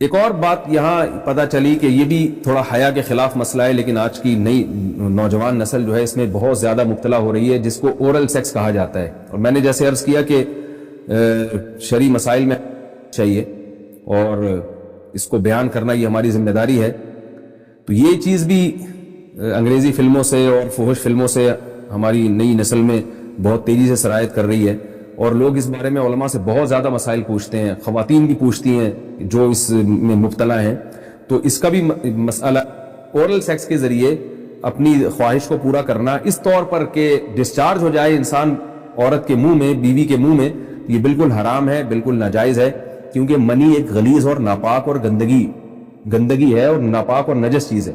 ایک اور بات یہاں پتہ چلی کہ یہ بھی تھوڑا حیا کے خلاف مسئلہ ہے، لیکن آج کی نئی نوجوان نسل جو ہے اس میں بہت زیادہ مبتلا ہو رہی ہے، جس کو اورل سیکس کہا جاتا ہے. اور میں نے جیسے عرض کیا کہ شرعی مسائل میں چاہیے اور اس کو بیان کرنا یہ ہماری ذمہ داری ہے. تو یہ چیز بھی انگریزی فلموں سے اور فحش فلموں سے ہماری نئی نسل میں بہت تیزی سے سرایت کر رہی ہے، اور لوگ اس بارے میں علماء سے بہت زیادہ مسائل پوچھتے ہیں، خواتین بھی پوچھتی ہیں جو اس میں مبتلا ہیں. تو اس کا بھی مسئلہ اورل سیکس کے ذریعے اپنی خواہش کو پورا کرنا اس طور پر کہ ڈسچارج ہو جائے انسان عورت کے منہ میں، بیوی کے منہ میں، یہ بالکل حرام ہے، بالکل ناجائز ہے، کیونکہ منی ایک غلیظ اور ناپاک اور گندگی ہے اور ناپاک اور نجس چیز ہے.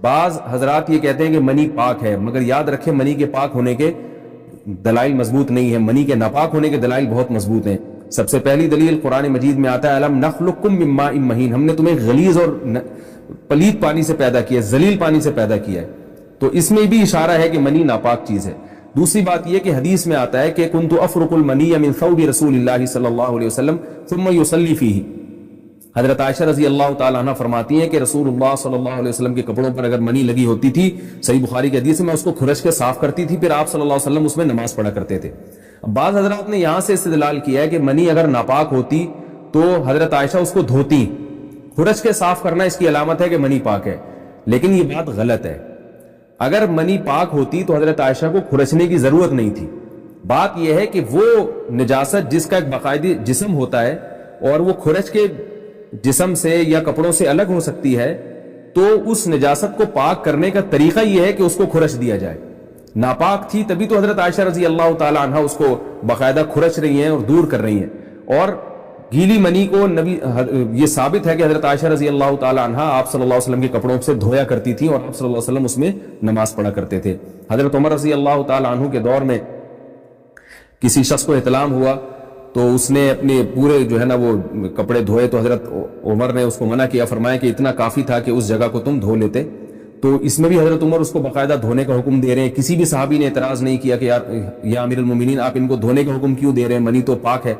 بعض حضرات یہ کہتے ہیں کہ منی پاک ہے، مگر یاد رکھیں منی کے پاک ہونے کے دلائل مضبوط نہیں ہیں، منی کے ناپاک ہونے کے دلائل بہت مضبوط ہیں. سب سے پہلی دلیل قرآن مجید میں آتا ہے الم نخلقکم من ماء مہین، ہم نے تمہیں غلیظ اور پلید پانی سے پیدا کیا ہے، ذلیل پانی سے پیدا کیا ہے. تو اس میں بھی اشارہ ہے کہ منی ناپاک چیز ہے. دوسری بات یہ کہ حدیث میں آتا ہے کہ کنت افرق المنی من ثوب رسول اللہ صلی اللہ علیہ وسلم ثم یصلی فیہ. حضرت عائشہ رضی اللہ تعالی عنہ فرماتی ہیں کہ رسول اللہ صلی اللہ علیہ وسلم کے کپڑوں پر اگر منی لگی ہوتی تھی، صحیح بخاری کی حدیث میں، اس کو کھرچ کے صاف کرتی تھی، پھر آپ صلی اللہ علیہ وسلم اس میں نماز پڑھا کرتے تھے. بعض حضرات نے یہاں سے استدلال کیا ہے کہ منی اگر ناپاک ہوتی تو حضرت عائشہ اس کو دھوتی، کھرچ کے صاف کرنا اس کی علامت ہے کہ منی پاک ہے. لیکن یہ بات غلط ہے. اگر منی پاک ہوتی تو حضرت عائشہ کو کھرچنے کی ضرورت نہیں تھی. بات یہ ہے کہ وہ نجاست جس کا ایک باقاعدی جسم ہوتا ہے اور وہ کھرچ کے جسم سے یا کپڑوں سے الگ ہو سکتی ہے، تو اس نجاست کو پاک کرنے کا طریقہ یہ ہے کہ اس کو کھرچ دیا جائے. ناپاک تھی تبھی تو حضرت عائشہ رضی اللہ تعالی عنہ اس کو باقاعدہ کھرچ رہی ہیں اور دور کر رہی ہیں. اور گیلی منی کو یہ ثابت ہے کہ حضرت عائشہ رضی اللہ تعالی عنہ آپ صلی اللہ علیہ وسلم کے کپڑوں سے دھویا کرتی تھی اور آپ صلی اللہ علیہ وسلم اس میں نماز پڑھا کرتے تھے. حضرت عمر رضی اللہ تعالی عنہ کے دور میں کسی شخص کو احتلام ہوا تو اس نے اپنے پورے جو ہے نا وہ کپڑے دھوئے، تو حضرت عمر نے اس کو منع کیا، فرمایا کہ اتنا کافی تھا کہ اس جگہ کو تم دھو لیتے. تو اس میں بھی حضرت عمر اس کو باقاعدہ دھونے کا حکم دے رہے ہیں. کسی بھی صحابی نے اعتراض نہیں کیا کہ یا امیر المومنین آپ ان کو دھونے کا حکم کیوں دے رہے ہیں، منی تو پاک ہے.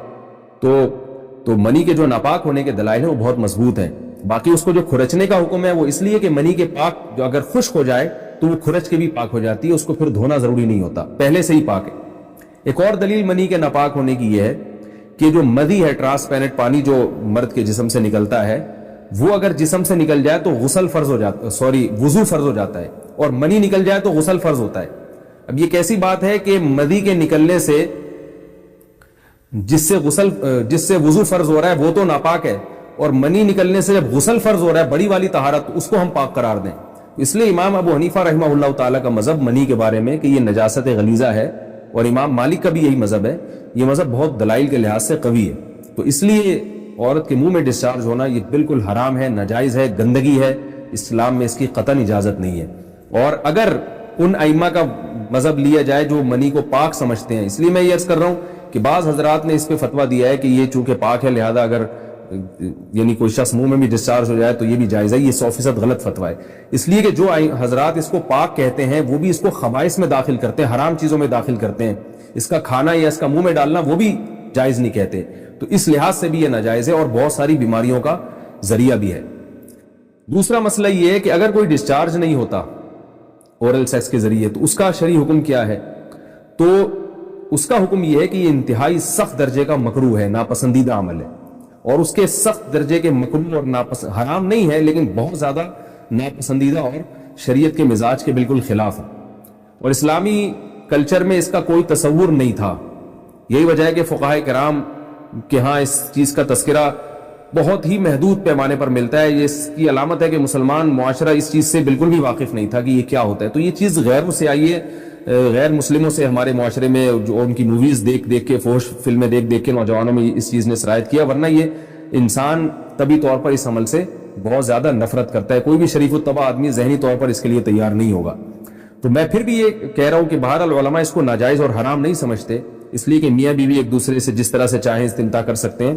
تو منی کے جو ناپاک ہونے کے دلائل ہیں وہ بہت مضبوط ہیں. باقی اس کو جو کھرچنے کا حکم ہے وہ اس لیے کہ منی کے پاک جو اگر خشک ہو جائے تو وہ کھرچ کے بھی پاک ہو جاتی ہے، اس کو پھر دھونا ضروری نہیں ہوتا، پہلے سے ہی پاک ہے. ایک اور دلیل منی کے ناپاک ہونے کی یہ ہے کہ جو مدی ہے، ٹرانسپیرنٹ پانی جو مرد کے جسم سے نکلتا ہے، وہ اگر جسم سے نکل جائے تو وضو فرض ہو جاتا ہے، اور منی نکل جائے تو غسل فرض ہوتا ہے. اب یہ کیسی بات ہے کہ مدی کے نکلنے سے جس سے وضو فرض ہو رہا ہے وہ تو ناپاک ہے، اور منی نکلنے سے جب غسل فرض ہو رہا ہے بڑی والی طہارت، اس کو ہم پاک قرار دیں. اس لیے امام ابو حنیفہ رحمہ اللہ تعالیٰ کا مذہب منی کے بارے میں کہ یہ نجاست غلیظہ ہے، اور امام مالک کا بھی یہی مذہب ہے. یہ مذہب بہت دلائل کے لحاظ سے قوی ہے. تو اس لیے عورت کے منہ میں ڈسچارج ہونا یہ بالکل حرام ہے، ناجائز ہے، گندگی ہے، اسلام میں اس کی قطعاً اجازت نہیں ہے. اور اگر ان ائمہ کا مذہب لیا جائے جو منی کو پاک سمجھتے ہیں، اس لیے میں یہ عرض کر رہا ہوں کہ بعض حضرات نے اس پہ فتویٰ دیا ہے کہ یہ چونکہ پاک ہے لہذا اگر یعنی کوئی شخص منہ میں بھی ڈسچارج ہو جائے تو یہ بھی جائز ہے. یہ 100% غلط فتویٰ ہے. اس لیے کہ جو حضرات اس کو پاک کہتے ہیں وہ بھی اس کو خبائث میں داخل کرتے ہیں، حرام چیزوں میں داخل کرتے ہیں. اس کا کھانا یا اس کا منہ میں ڈالنا وہ بھی جائز نہیں کہتے. تو اس لحاظ سے بھی یہ ناجائز ہے اور بہت ساری بیماریوں کا ذریعہ بھی ہے. دوسرا مسئلہ یہ ہے کہ اگر کوئی ڈسچارج نہیں ہوتا اورل سیکس کے ذریعے تو اس کا شرعی حکم کیا ہے؟ تو اس کا حکم یہ ہے کہ یہ انتہائی سخت درجے کا مکروہ ہے، ناپسندیدہ عمل ہے. اور اس کے سخت درجے کے مکروہ اور حرام نہیں ہے لیکن بہت زیادہ ناپسندیدہ اور شریعت کے مزاج کے بالکل خلاف ہے. اور اسلامی کلچر میں اس کا کوئی تصور نہیں تھا. یہی وجہ ہے کہ فقہاء کرام کے ہاں اس چیز کا تذکرہ بہت ہی محدود پیمانے پر ملتا ہے. یہ اس کی علامت ہے کہ مسلمان معاشرہ اس چیز سے بالکل بھی واقف نہیں تھا کہ یہ کیا ہوتا ہے. تو یہ چیز غیروں سے آئی ہے، غیر مسلموں سے ہمارے معاشرے میں جو ان کی موویز دیکھ کے، فحش فلمیں دیکھ کے نوجوانوں میں اس چیز نے سرایت کیا. ورنہ یہ انسان طبی طور پر اس عمل سے بہت زیادہ نفرت کرتا ہے. کوئی بھی شریف الطبع آدمی ذہنی طور پر اس کے لیے تیار نہیں ہوگا. تو میں پھر بھی یہ کہہ رہا ہوں کہ بہرحال علماء اس کو ناجائز اور حرام نہیں سمجھتے، اس لیے کہ میاں بیوی ایک دوسرے سے جس طرح سے چاہیں استمتاع کر سکتے ہیں،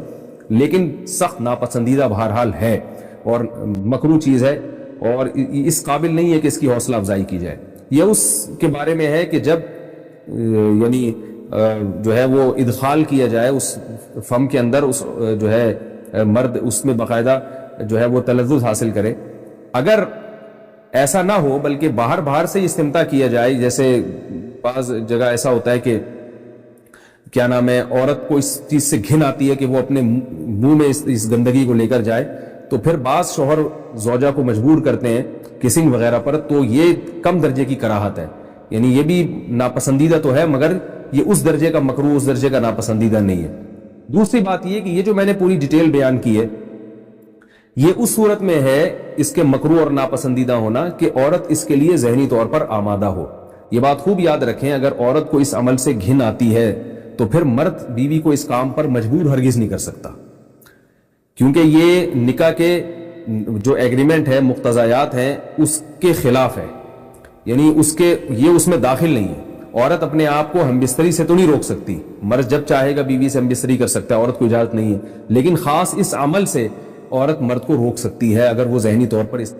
لیکن سخت ناپسندیدہ بہرحال ہے اور مکروہ چیز ہے اور اس قابل نہیں ہے کہ اس کی حوصلہ افزائی کی جائے. یہ اس کے بارے میں ہے کہ جب یعنی جو ہے وہ ادخال کیا جائے اس فم کے اندر، اس جو ہے مرد اس میں باقاعدہ جو ہے وہ تلذذ حاصل کرے. اگر ایسا نہ ہو بلکہ باہر سے استمتاع کیا جائے, جیسے بعض جگہ ایسا ہوتا ہے کہ کیا نام ہے, عورت کو اس چیز سے گھن آتی ہے کہ وہ اپنے منہ میں اس گندگی کو لے کر جائے, تو پھر بعض شوہر زوجہ کو مجبور کرتے ہیں کسنگ وغیرہ پر, تو یہ کم درجے کی کراہت ہے. یعنی یہ بھی ناپسندیدہ تو ہے مگر یہ اس درجے کا مکروہ, اس درجے کا ناپسندیدہ نہیں ہے. دوسری بات یہ کہ یہ جو میں نے پوری ڈیٹیل بیان کی ہے یہ اس صورت میں ہے اس کے مکروہ اور ناپسندیدہ ہونا کہ عورت اس کے لیے ذہنی طور پر آمادہ ہو. یہ بات خوب یاد رکھیں, اگر عورت کو اس عمل سے گھن آتی ہے تو پھر مرد بیوی کو اس کام پر مجبور ہرگز نہیں کر سکتا, کیونکہ یہ نکاح کے جو ایگریمنٹ ہے, مقتضیات ہیں, اس کے خلاف ہے. یعنی یہ اس میں داخل نہیں ہے. عورت اپنے آپ کو ہم بستری سے تو نہیں روک سکتی, مرد جب چاہے گا بیوی سے ہم بستری کر سکتا ہے, عورت کو اجازت نہیں ہے. لیکن خاص اس عمل سے عورت مرد کو روک سکتی ہے اگر وہ ذہنی طور پر اس